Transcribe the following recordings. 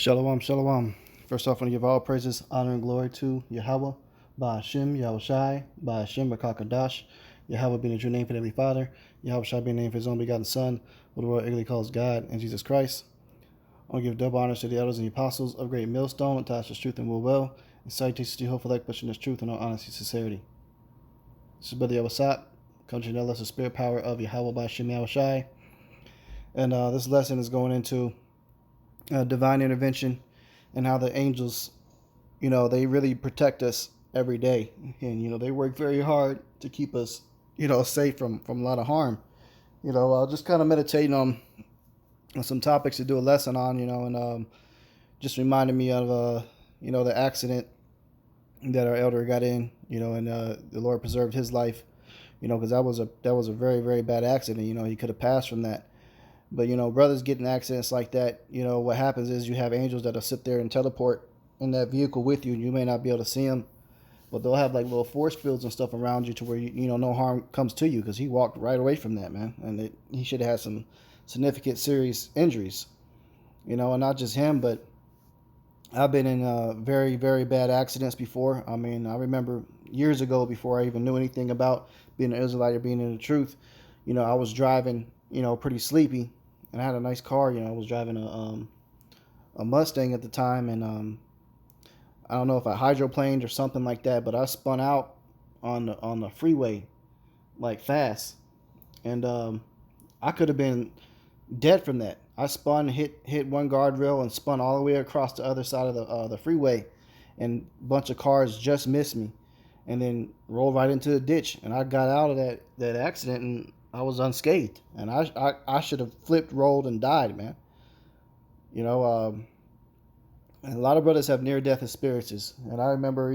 Shalom, shalom. First off, I want to give all praises, honor, and glory to Yahweh, Ba'ashem, Yahweh Shai, Ba'ashem, Rakakadash, Yahweh being the true name for the Heavenly Father, Yahweh Shai being the name for his own begotten Son, who the world eagerly calls God, and Jesus Christ. I want to give double honors to the elders and the apostles of Great Millstone, attached to truth and will well, and salutations to hopeful elect, pushing this truth and all honesty and sincerity. This is Brother Yahweh coming to you the spirit power of Yahweh, Ba'ashem, Yahweh Shai. And this lesson is going into divine intervention and how the angels, they really protect us every day. And, they work very hard to keep us, safe from a lot of harm. Just kind of meditating on some topics to do a lesson on, and just reminded me of, the accident that our elder got in, and the Lord preserved his life, because that was a very, very bad accident. He could have passed from that. But, brothers get in accidents like that, what happens is you have angels that'll sit there and teleport in that vehicle with you, and you may not be able to see them, but they'll have like little force fields and stuff around you to where, no harm comes to you, because he walked right away from that, man. And he should have had some significant serious injuries, and not just him, but I've been in very, very bad accidents before. I mean, I remember years ago, before I even knew anything about being an Israelite or being in the truth, I was driving, pretty sleepy. And I had a nice car, I was driving a Mustang at the time, and I don't know if I hydroplaned or something like that, but I spun out on the freeway like fast, and I could have been dead from that. I spun, hit one guardrail, and spun all the way across the other side of the freeway, and a bunch of cars just missed me, and then rolled right into the ditch. And I got out of that accident, and I was unscathed, and I should have flipped, rolled, and died, man. And a lot of brothers have near-death experiences. And I remember,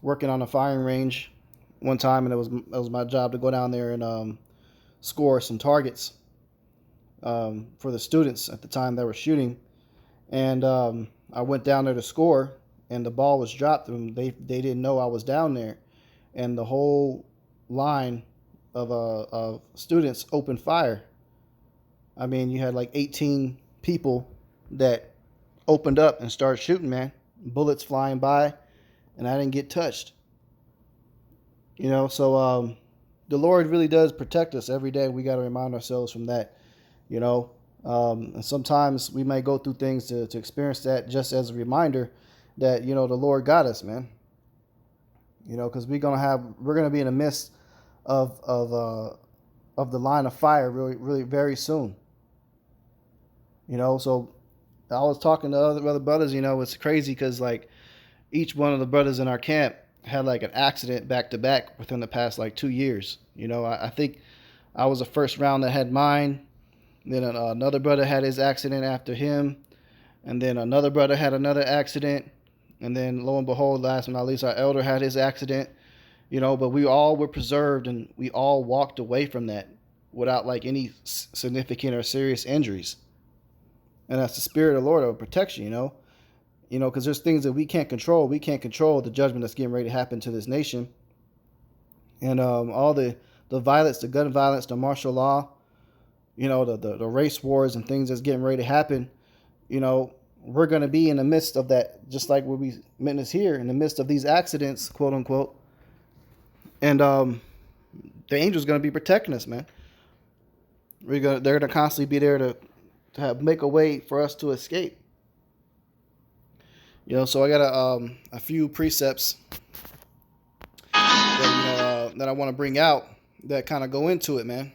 working on a firing range one time, and it was my job to go down there and score some targets for the students at the time that were shooting. And I went down there to score, and the ball was dropped, and they didn't know I was down there, and the whole line of students opened fire. I mean, you had like 18 people that opened up and started shooting, man. Bullets flying by, and I didn't get touched. So the Lord really does protect us every day. We got to remind ourselves from that, and sometimes we may go through things to experience that, just as a reminder that, the Lord got us, man. Because we're gonna be in the midst of the line of fire really, really very soon. So I was talking to other brothers. It's crazy because like each one of the brothers in our camp had like an accident back to back within the past like 2 years. I think I was the first round that had mine. Then another brother had his accident after him, and then another brother had another accident, and then lo and behold, last but not least, our elder had his accident. But we all were preserved, and we all walked away from that without like any significant or serious injuries. And that's the spirit of the Lord of protection, because there's things that we can't control. We can't control the judgment that's getting ready to happen to this nation, and all the violence, the gun violence, the martial law, the race wars and things that's getting ready to happen. We're going to be in the midst of that, just like what we witness here, in the midst of these accidents, quote unquote. And the angel's going to be protecting us, man. They're going to constantly be there to make a way for us to escape. So I got a few precepts that I want to bring out that kind of go into it, man.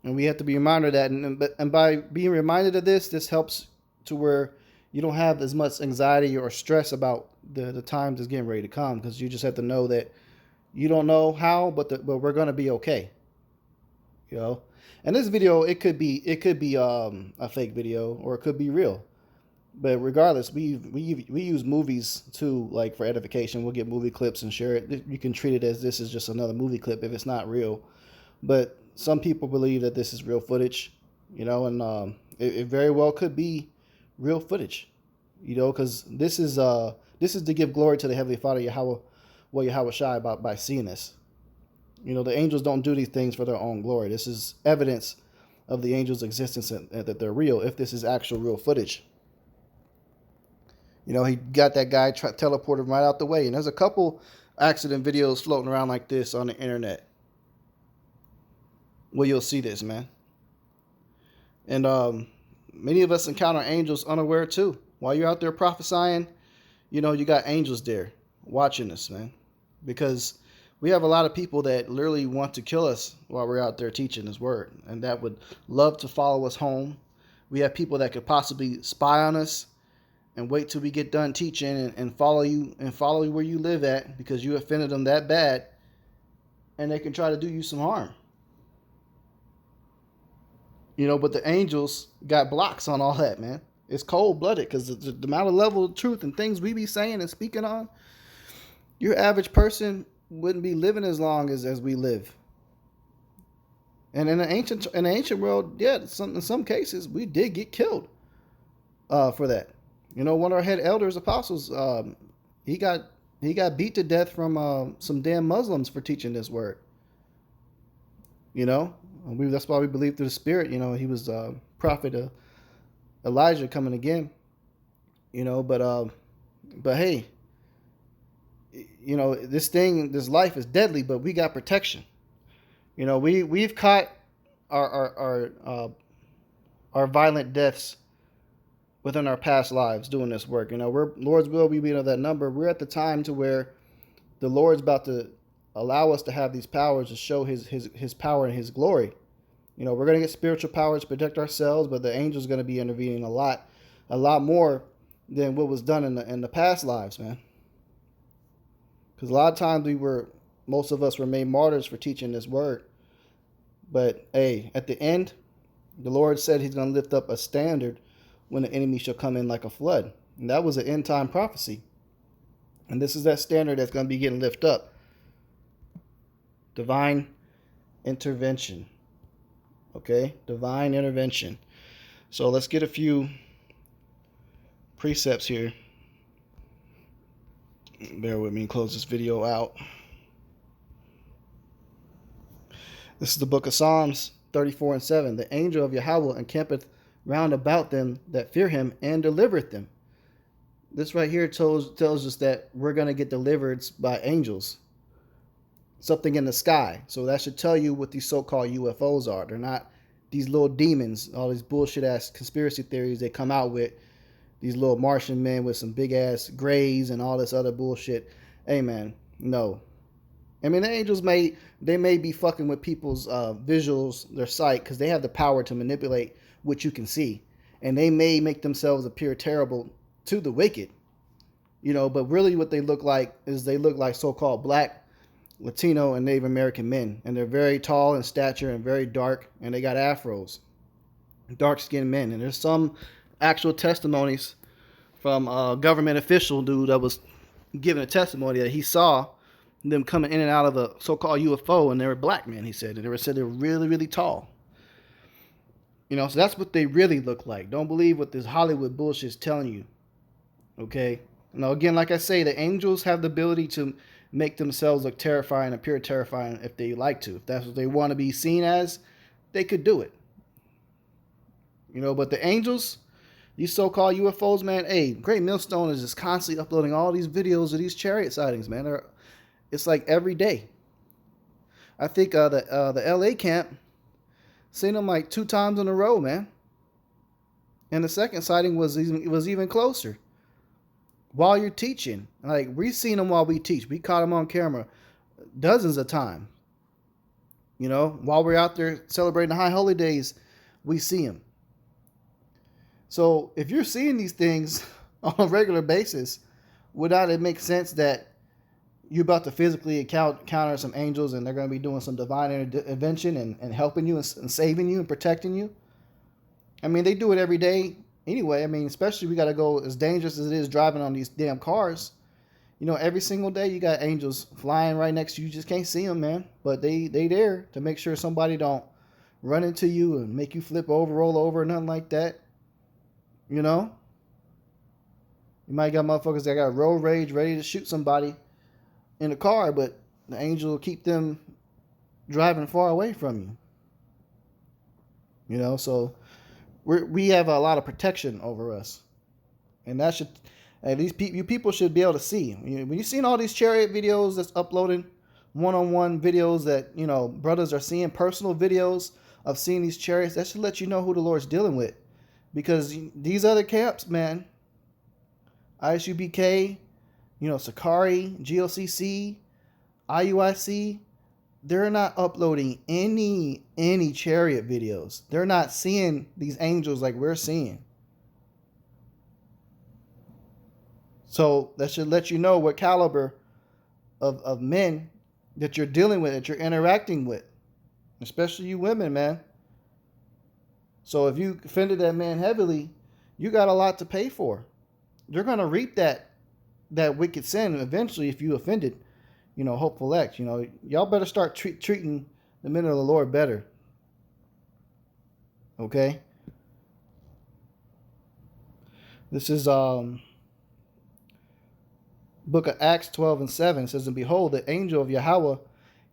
And we have to be reminded of that, and by being reminded of this helps to where you don't have as much anxiety or stress about the times that's getting ready to come, because you just have to know that you don't know how, but we're gonna be okay. And this video, it could be a fake video, or it could be real. But regardless, we use movies too, like for edification. We'll get movie clips and share it. You can treat it as this is just another movie clip if it's not real. But some people believe that this is real footage, and it very well could be real footage, because this is to give glory to the Heavenly Father, Yahweh Shai, by seeing this. The angels don't do these things for their own glory. This is evidence of the angels' existence and that they're real, if this is actual real footage. You know, he got that guy teleported right out the way. And there's a couple accident videos floating around like this on the internet where you'll see this, man. And many of us encounter angels unaware too. While you're out there prophesying, you know, you got angels there watching us, man. Because we have a lot of people that literally want to kill us while we're out there teaching His word, and that would love to follow us home. We have people that could possibly spy on us and wait till we get done teaching and follow you where you live at because you offended them that bad, and they can try to do you some harm. You know, but the angels got blocks on all that, man. It's cold-blooded because the amount of level of truth and things we be saying and speaking on, your average person wouldn't be living as long as we live. And in the ancient world, yeah, in some cases we did get killed for that. You know, one of our head elders, apostles, he got beat to death from some damn Muslims for teaching this word. You know, that's why we believe through the Spirit. You know, he was prophet Elijah coming again. You know, but hey, you know, this life is deadly, but we got protection. You know, we've caught our violent deaths within our past lives doing this work. You know, we're Lord's will, we be of that number. We're at the time to where the Lord's about to allow us to have these powers to show his power and His glory. You know, we're going to get spiritual powers to protect ourselves, but the angel's going to be intervening a lot more than what was done in the past lives, man. Because a lot of times most of us were made martyrs for teaching this word. But hey, at the end, the Lord said He's going to lift up a standard when the enemy shall come in like a flood. And that was an end time prophecy. And this is that standard that's going to be getting lifted up. Divine intervention. Okay? Divine intervention. So let's get a few precepts here. Bear with me and close this video out. This is the book of Psalms 34:7. The angel of Yahweh encampeth round about them that fear Him and delivereth them. This right here tells us that we're going to get delivered by angels. Something in the sky. So that should tell you what these so-called UFOs are. They're not these little demons, all these bullshit ass conspiracy theories they come out with. These little Martian men with some big ass grays and all this other bullshit. Hey man, no. I mean, the angels may be fucking with people's visuals, their sight, because they have the power to manipulate what you can see. And they may make themselves appear terrible to the wicked. You know, but really what they look like is they look like so-called black, Latino, and Native American men. And they're very tall in stature and very dark, and they got afros. Dark-skinned men. And there's some actual testimonies from a government official dude that was giving a testimony that he saw them coming in and out of a so-called UFO, and they were black men, he said. And they said they were really, really tall. You know, so that's what they really look like. Don't believe what this Hollywood bullshit is telling you. Okay? Now, again, like I say, the angels have the ability to make themselves look terrifying, appear terrifying if they like to. If that's what they want to be seen as, they could do it. You know, but the angels, these so-called UFOs, man, hey, Great Millstone is just constantly uploading all these videos of these chariot sightings, man. It's like every day. I think the LA camp seen them like 2 times in a row, man. And the second sighting was even closer. While you're teaching, like we seen them while we teach. We caught them on camera dozens of times. You know, while we're out there celebrating the high holy days, we see them. So if you're seeing these things on a regular basis, would not it make sense that you're about to physically encounter some angels and they're going to be doing some divine intervention and helping you and saving you and protecting you? I mean, they do it every day anyway. I mean, especially we got to go as dangerous as it is driving on these damn cars. You know, every single day you got angels flying right next to you. You just can't see them, man. But they there to make sure somebody don't run into you and make you flip over, roll over, nothing like that. You know? You might got motherfuckers that got road rage ready to shoot somebody in a car, but the angel will keep them driving far away from you. So we have a lot of protection over us, and that should at least you people should be able to see. When you've seen all these chariot videos that's uploading one-on-one videos that brothers are seeing, personal videos of seeing these chariots, that should let you know who the Lord's dealing with, because these other camps, man, ISUBK, Sakari, GLCC, IUIC, they're not uploading any chariot videos. They're not seeing these angels like we're seeing. So that should let you know what caliber of men that you're dealing with, that you're interacting with, especially you women, man. So if you offended that man heavily, you got a lot to pay for. You're going to reap that wicked sin eventually if you offended, hopeful elect. Y'all better start treating the men of the Lord better. Okay? This is book of Acts 12:7. It says, and behold, the angel of Yahweh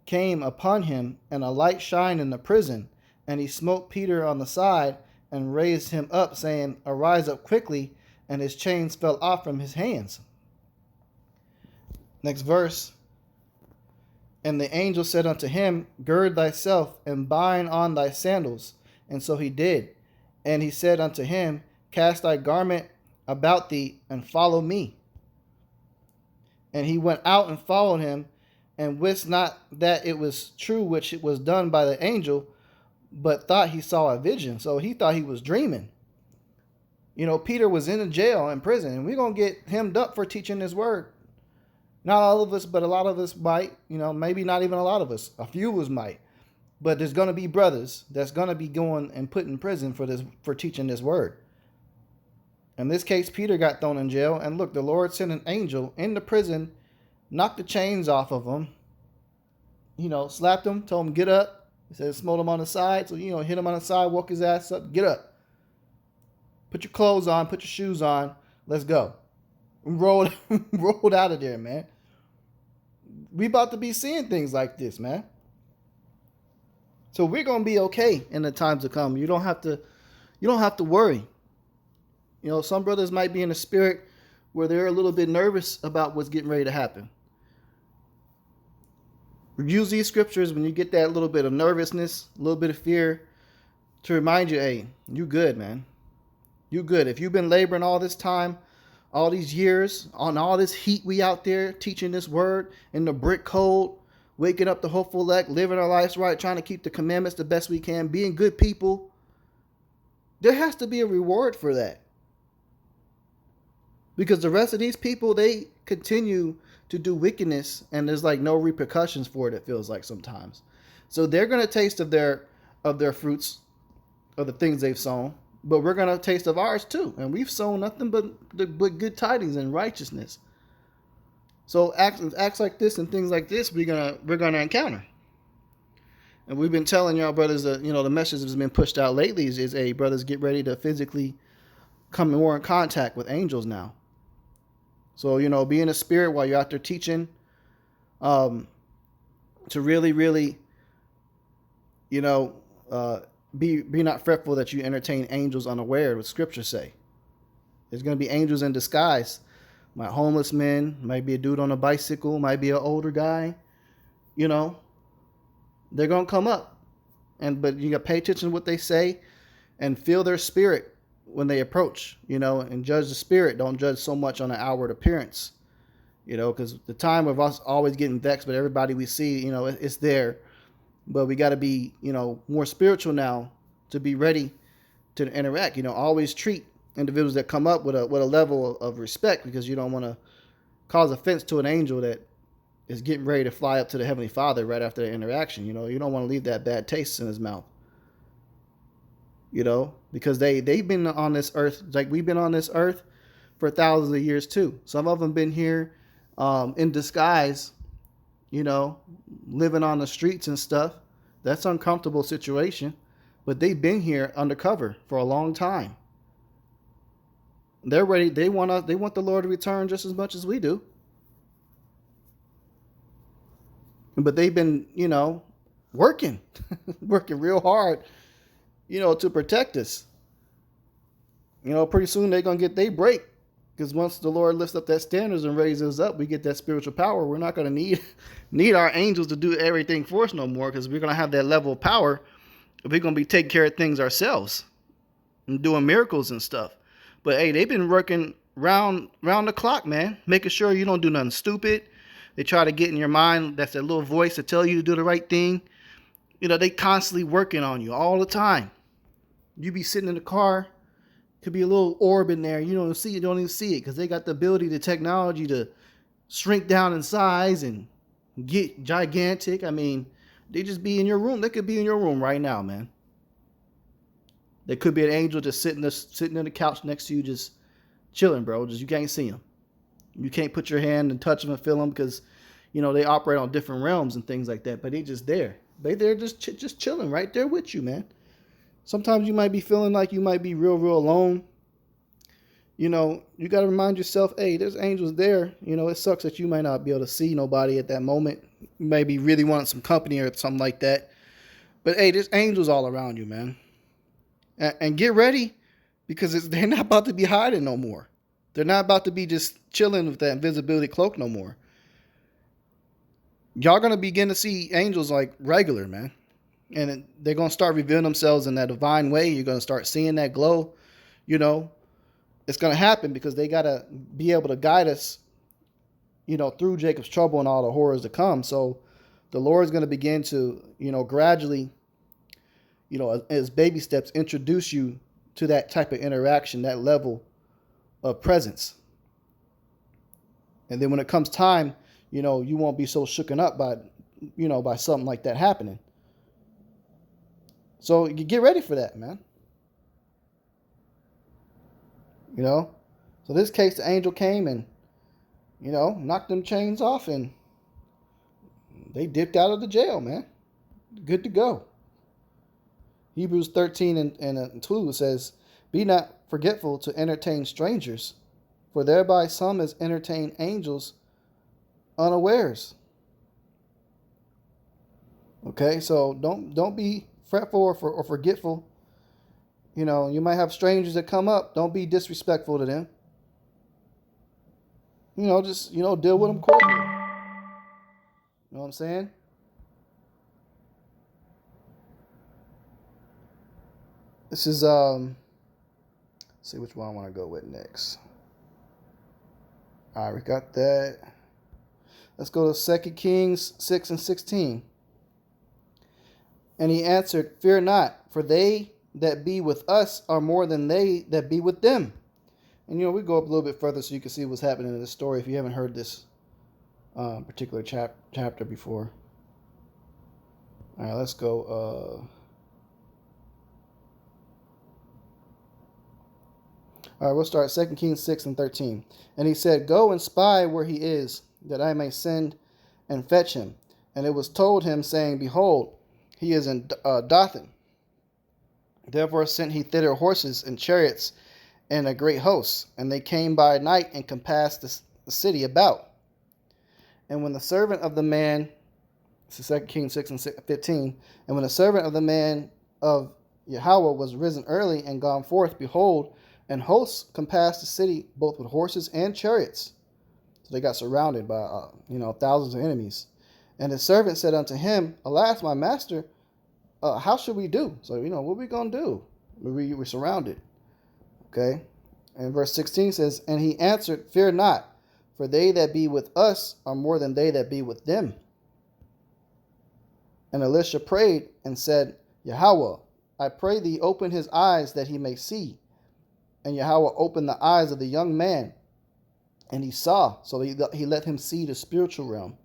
came upon him, and a light shined in the prison. And he smote Peter on the side and raised him up, saying, arise up quickly. And his chains fell off from his hands. Next verse. And the angel said unto him, gird thyself and bind on thy sandals. And so he did. And he said unto him, cast thy garment about thee and follow me. And he went out and followed him, and wist not that it was true which it was done by the angel, but thought he saw a vision. So he thought he was dreaming. Peter was in a jail, in prison, and we're going to get hemmed up for teaching this word. Not all of us, but a lot of us might. Maybe not even a lot of us. A few of us might. But there's going to be brothers that's going to be going and put in prison for teaching this word. In this case, Peter got thrown in jail, and look, the Lord sent an angel in the prison, knocked the chains off of him, slapped him, told him get up. He said smote him on the side, so hit him on the side, woke his ass up, get up. Put your clothes on, put your shoes on, let's go. Rolled out of there, man. We about to be seeing things like this, man. So we're gonna be okay in the times to come. You don't have to worry. Some brothers might be in the spirit where they're a little bit nervous about what's getting ready to happen. Use these scriptures when you get that little bit of nervousness, a little bit of fear, to remind you, hey, you good, man. You good. If you've been laboring all this time, all these years, on all this heat we out there teaching this word in the brick cold, waking up the hopeful elect, living our lives right, trying to keep the commandments the best we can, being good people, there has to be a reward for that. Because the rest of these people, they continue to do wickedness, and there's like no repercussions for it, it feels like sometimes. So they're going to taste of their fruits, of the things they've sown, but we're going to taste of ours too. And we've sown nothing but good tidings and righteousness. So acts like this and things like this, we're gonna encounter. And we've been telling y'all brothers that, the message that's been pushed out lately is brothers, get ready to physically come more in contact with angels now. So, be in the spirit while you're out there teaching, to really, really, be not fretful that you entertain angels unaware, what scriptures say. There's going to be angels in disguise. Might homeless men, might be a dude on a bicycle, might be an older guy, they're going to come up. But you got to pay attention to what they say and feel their spirit when they approach, and judge the spirit. Don't judge so much on the outward appearance, because the time of us always getting vexed, but everybody we see, it's there. But we got to be, more spiritual now to be ready to interact. Always treat individuals that come up with a level of respect, because you don't want to cause offense to an angel that is getting ready to fly up to the Heavenly Father right after the interaction. You don't want to leave that bad taste in his mouth. Because they've been on this earth, like we've been on this earth for thousands of years too. Some of them been here in disguise, living on the streets and stuff. That's an uncomfortable situation, but they've been here undercover for a long time. They're ready. They want the Lord to return just as much as we do. But they've been, working real hard to protect us. Pretty soon they're going to get their break. Because once the Lord lifts up that standards and raises us up, we get that spiritual power. We're not going to need our angels to do everything for us no more, because we're going to have that level of power. We're going to be taking care of things ourselves and doing miracles and stuff. But hey, they've been working round the clock, man, making sure you don't do nothing stupid. They try to get in your mind, that's that little voice to tell you to do the right thing. They constantly working on you all the time. You be sitting in the car, could be a little orb in there. You don't even see it, because they got the ability, the technology to shrink down in size and get gigantic. I mean, they just be in your room. They could be in your room right now, man. There could be an angel just sitting on the couch next to you, just chilling, bro. Just you can't see them. You can't put your hand and touch them and feel them, because they operate on different realms and things like that. But they just there. They're just chilling right there with you, man. Sometimes you might be feeling like you might be real alone. You got to remind yourself, hey, there's angels there. It sucks that you might not be able to see nobody at that moment. You maybe really want some company or something like that. But hey, there's angels all around you, man. And get ready, because they're not about to be hiding no more. They're not about to be just chilling with that invisibility cloak no more. Y'all going to begin to see angels like regular, man. And they're going to start revealing themselves in that divine way. You're going to start seeing that glow. It's going to happen, because they got to be able to guide us, through Jacob's trouble and all the horrors to come. So the Lord is going to begin to, gradually, as baby steps, introduce you to that type of interaction, that level of presence. And then when it comes time, you won't be so shooken up by something like that happening. So you get ready for that, man. So in this case, the angel came and, knocked them chains off, and they dipped out of the jail, man. Good to go. Hebrews 13 and 2 says, "Be not forgetful to entertain strangers, for thereby some has entertained angels unawares." Okay, so don't be fretful or forgetful. You might have strangers that come up. Don't be disrespectful to them. Just deal with them cordially. You know what I'm saying? This is let's see which one I want to go with next. All right, we got that. Let's go to 2 Kings 6 and 16. And he answered, "Fear not, for they that be with us are more than they that be with them." And we go up a little bit further so you can see what's happening in this story if you haven't heard this particular chapter before. All right, let's go. All right, we'll start 2 Kings 6 and 13. And he said, "Go and spy where he is, that I may send and fetch him." And it was told him, saying, "Behold, he is in Dothan." Therefore sent he thither horses and chariots and a great host. And they came by night and compassed the city about. And when the servant of the man, this is 2 Kings 6 and 15, and when the servant of the man of Yahweh was risen early and gone forth, behold, and hosts compassed the city both with horses and chariots. So they got surrounded by thousands of enemies. And the servant said unto him, "Alas, my master, how should we do?" So what are we gonna do? We're surrounded. Okay. And verse 16 says, "And he answered, Fear not, for they that be with us are more than they that be with them." And Elisha prayed and said, "Yahweh, I pray thee, open his eyes that he may see." And Yahweh opened the eyes of the young man, and he saw. So he let him see the spiritual realm.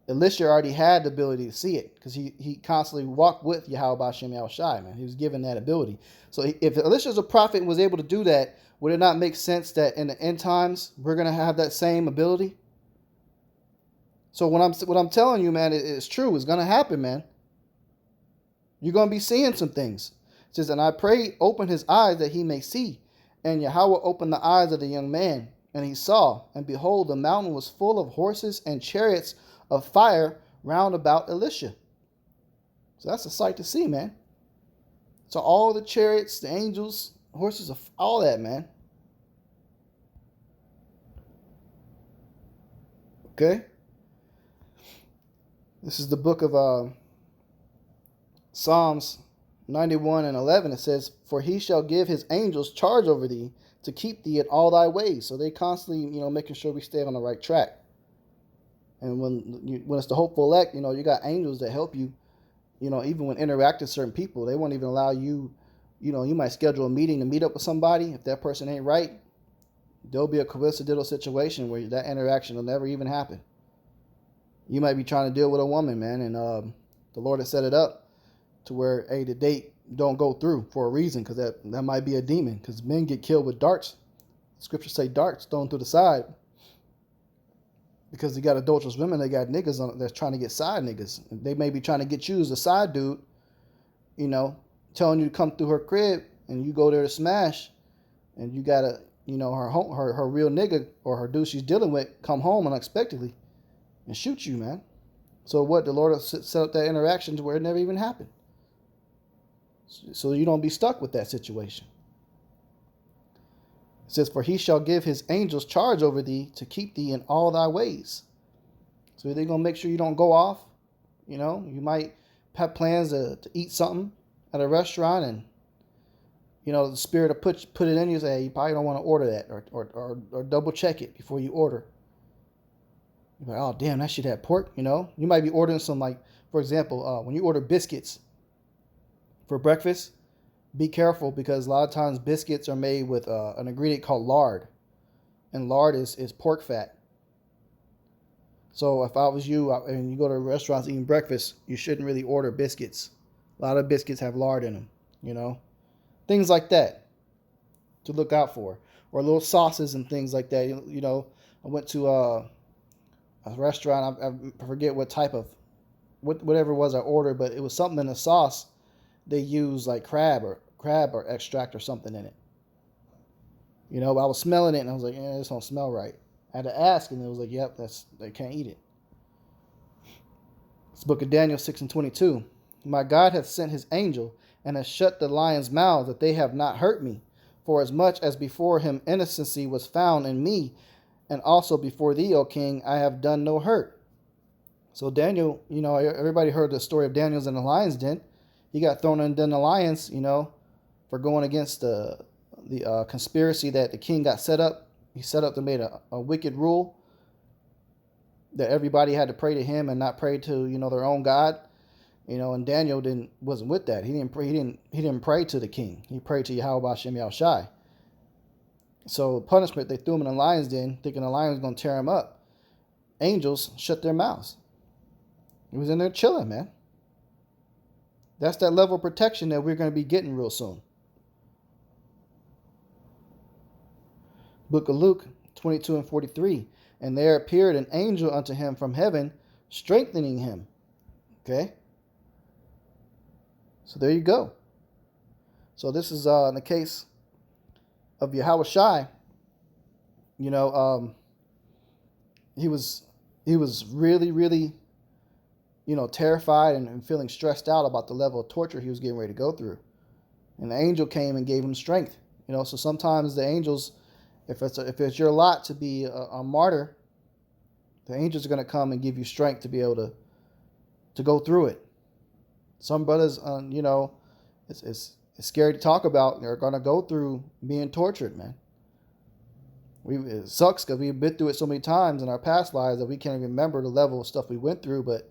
Elisha already had the ability to see it, because he constantly walked with Yahweh B'Shem Yahushai, man. He was given that ability. So if Elisha as a prophet and was able to do that, would it not make sense that in the end times we're going to have that same ability? So what I'm telling you, man, it's true. It's going to happen, man. You're going to be seeing some things. It says, "And I pray, open his eyes that he may see." And Yahweh opened the eyes of the young man, and he saw. And behold, the mountain was full of horses and chariots of fire round about Elisha. So that's a sight to see, man. to all the chariots, the angels, horses, all that, man. Okay? This is the book of Psalms 91 and 11. It says, "For he shall give his angels charge over thee to keep thee in all thy ways." So they constantly, making sure we stay on the right track. And when it's the hopeful elect, you got angels that help you, even when interacting with certain people. They won't even allow you, you might schedule a meeting to meet up with somebody. If that person ain't right, there'll be a coincidental situation where that interaction will never even happen. You might be trying to deal with a woman, man, and the Lord has set it up to where, hey, the date don't go through for a reason, because that might be a demon, because men get killed with darts. Scriptures say darts thrown through the side, because they got adulterous women, they got niggas on that's trying to get side niggas. They may be trying to get you as a side dude, telling you to come through her crib, and you go there to smash, and you gotta, her real nigga or her dude she's dealing with come home unexpectedly and shoot you, man. So what? The Lord set up that interaction to where it never even happened, so you don't be stuck with that situation. It says, "For he shall give his angels charge over thee to keep thee in all thy ways." So they're going to make sure you don't go off. You might have plans to eat something at a restaurant, and, the spirit will put it in you and say, hey, you probably don't want to order that, or double check it before you order. You're like, oh, damn, that shit had pork, You might be ordering some, like, for example, when you order biscuits for breakfast, be careful, because a lot of times biscuits are made with an ingredient called lard. And lard is pork fat. So if I was you and you go to restaurants eating breakfast, you shouldn't really order biscuits. A lot of biscuits have lard in them, Things like that to look out for. Or little sauces and things like that. I went to a restaurant. I forget what type of, whatever it was I ordered, but it was something in the sauce. They use like crab or extract or something in it. I was smelling it and I was like, this don't smell right. I had to ask, and it was like, yep, they can't eat it. It's the book of Daniel 6:22. "My God hath sent his angel, and has shut the lions' mouths, that they have not hurt me. For as much as before him innocency was found in me, and also before thee, O king, I have done no hurt." So Daniel, everybody heard the story of Daniel's in the lion's den. He got thrown in the lions, for going against the conspiracy that the king got set up. He set up to make a wicked rule that everybody had to pray to him and not pray to, their own God. And Daniel wasn't with that. He didn't pray to the king. He prayed to Yahweh B'Shem Yahushai. So punishment, they threw him in the lion's den, thinking the lion was going to tear him up. Angels shut their mouths. He was in there chilling, man. That's that level of protection that we're going to be getting real soon. Book of Luke 22 and 43. "And there appeared an angel unto him from heaven, strengthening him." Okay? So there you go. So this is in the case of Yahweh Shai. He was really, really, terrified and feeling stressed out about the level of torture he was getting ready to go through. And the angel came and gave him strength. So sometimes the angels, if it's your lot to be a martyr, the angels are going to come and give you strength to be able to go through it. Some brothers, it's scary to talk about. They're going to go through being tortured, man. It sucks because we've been through it so many times in our past lives that we can't even remember the level of stuff we went through. But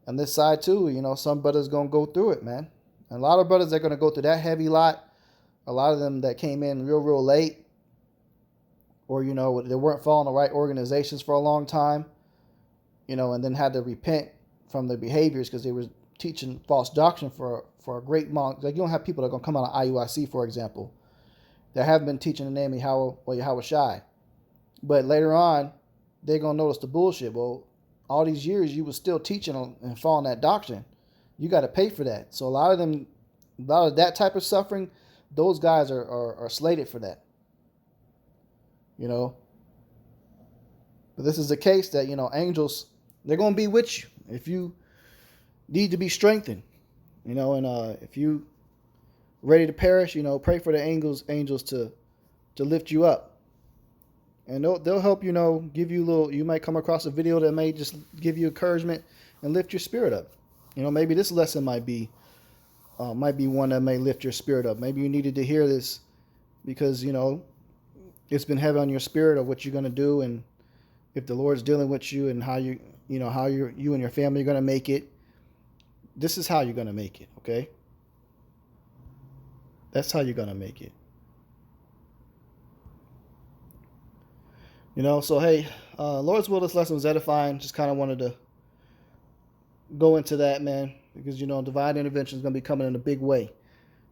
on this side too, some brothers going to go through it, man. And a lot of brothers are going to go through that heavy lot. A lot of them that came in real late, or, they weren't following the right organizations for a long time, and then had to repent from their behaviors because they were teaching false doctrine for a great monk. Like, you don't have people that are going to come out of IUIC, for example, that have been teaching the name of Yahweh Shai. But later on, they're going to notice the bullshit. Well, all these years you were still teaching and following that doctrine. You got to pay for that. So a lot of that type of suffering, those guys are slated for that. But this is the case that, angels, they're going to be with you if you need to be strengthened, and if you ready to perish, pray for the angels to lift you up. And they'll help, give you you might come across a video that may just give you encouragement and lift your spirit up. Maybe this lesson might be one that may lift your spirit up. Maybe you needed to hear this because, it's been heavy on your spirit of what you're going to do, and if the Lord's dealing with you and how you and your family are going to make it. This is how you're going to make it, okay? That's how you're going to make it. So hey, Lord's will, this lesson was edifying. Just kind of wanted to go into that, man, because, divine intervention is going to be coming in a big way,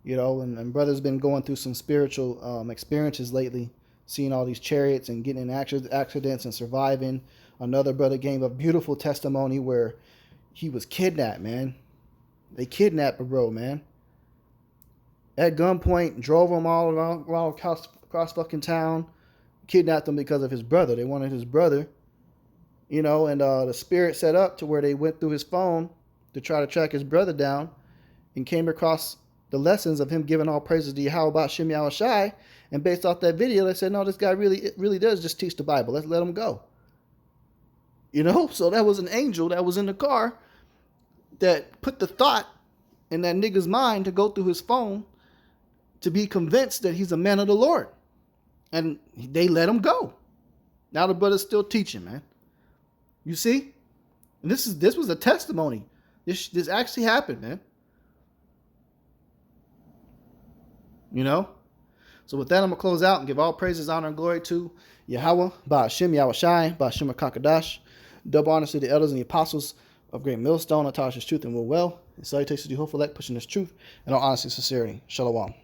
and brother's been going through some spiritual experiences lately, seeing all these chariots and getting in accidents and surviving. Another brother gave a beautiful testimony where he was kidnapped, man. They kidnapped a bro, man. At gunpoint, drove him all around across fucking town, kidnapped him because of his brother. They wanted his brother, and the spirit set up to where they went through his phone to try to track his brother down and came across the lessons of him giving all praises to Yahweh Ba'Shem Yahweh Shai. And based off that video, they said, no, this guy really does just teach the Bible. Let's let him go. So that was an angel that was in the car that put the thought in that nigga's mind to go through his phone to be convinced that he's a man of the Lord. And they let him go. Now the brother's still teaching, man. You see? And this was a testimony. This actually happened, man. So with that, I'm going to close out and give all praises, honor, and glory to Yahweh, Ba'Shem Yahweh Shai, Ba'Shem Kakadash. Double honors to the elders and the apostles of Great Millstone, Natasha's truth and will well. And salutations to the hopeful elect pushing this truth and all honesty and sincerity. Shalom.